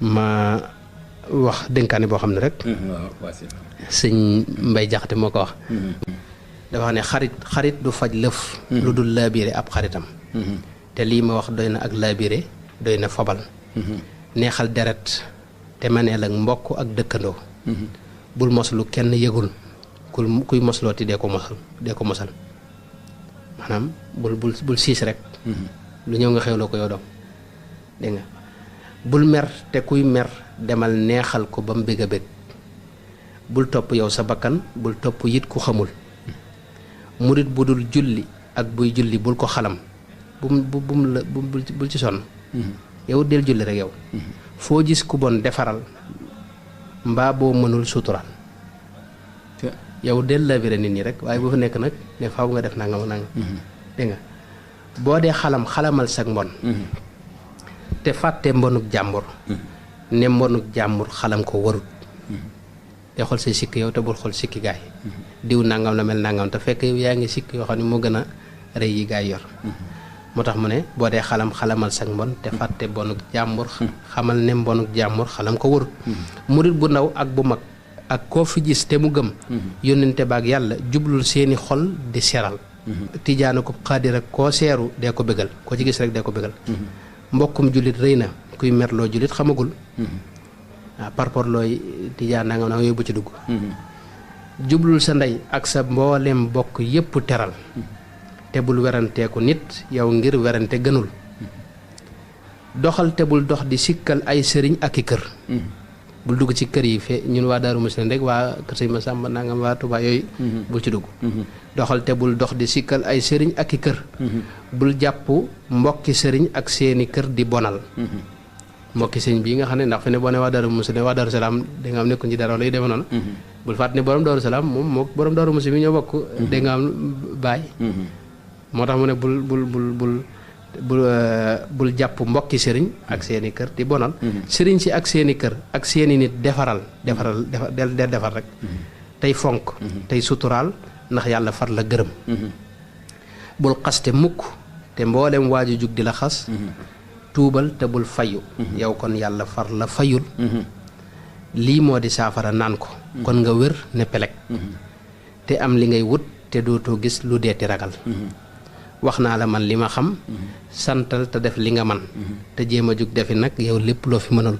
ma wax dénkaane boo xam ne rek sëñ Mbay Jaxate moo ko wax dafa wax ne xarit du faj lëf lu dul laabiire ab xaritam te lii ma wax doy na ak laabiire doy na fobal neexal deret te maneel ak mbokk ak dëkkandoo bul mos lu kenn yëgul kuy moslooti dee ko mosal maanaam bul siis rek lu ñëw nga xewloo ko yow doom dégg nga bul mer te kuy mer demal neexal ko ba mu bëgg a bëgg bul topp yow sa bakkan bul topp yit ku xamul murit bu dul julli ak buy julli bul ko xalam bul ci sonn yow del julli rek yow foo gis ku bon defaral mbaa boo mënul suturaal yow del labiré nit ñi rek waaye bu fa nekk nag ne faaw nga def nangam dégg nga boo dee xalamal sag mbon te fàtte mbonuk jàmbur ne mbonuk jàmbur xalam ko warut te xool say sikk yow te bul xool sikki gaay diw nangam la mel nangam te fekk yow yaa ngi sikk yoo xam ne moo gën a rëy yi gaay yor moo tax mu ne boo dee xalamal sag mbon te fàtte mbonuk jàmbur xamal ne mbonuk jàmbur xalam ko warut murit bu ndaw ak bu mag ak koo fi gis te mu gëm yónnente baak yàlla jublul seeni xol di seral tijaana ko xaadir ak koo seeru dee ko bégal koo ci gis rek dee ko bégal mbokkum jullit rëy na kuy merloo jullit xamagul waaw parpor looy tijaan nangam nangam yooyu bu ci dugg jublul sa ndey ak sa mboolem bokk yépp teral te bul weranteeku nit yow ngir werante gënul doxal te bul dox di sikkal ay sëriñ ak i kër bul dugg ci kër yi fe ñun waa Daaru Muxti rek waa kër sëñ Masamba nangam waa Tuubaa yooyu bul ci dugg doxal te bul dox di sikkal ay sëriñ ak i kër bul jàpp mbokki sëriñ ak seeni kër di bonal mbokki sëriñ bii nga xam ne ndax fi ne boo ne waa Daaru Muxti ne waa Daaru Salaam da nga am nekkuñ ci dara lay demee noonu bul fàtte ne borom Daaru Salaam moom moo borom Daaru Muxti bi ñoo bokk da nga am baay moo tax mu ne bul jàpp mbokki sëriñ ak seeni kër di bonal sëriñ si ak seeni kër ak seeni nit defaral del defar rek tey fonk tey suturaal ndax yàlla far la gërëm bul xaste mukk te mboolem waaju jug di la xas tuubal te bul fayu yow kon yàlla far la fayul lii moo di saafara naan ko kon nga wér ne peleg te am li ngay wut te dootoo gis lu deeti ragal wax naa la man li ma xam santal te def li nga man te jéem a jug defi nag yow lépp loo fi mënul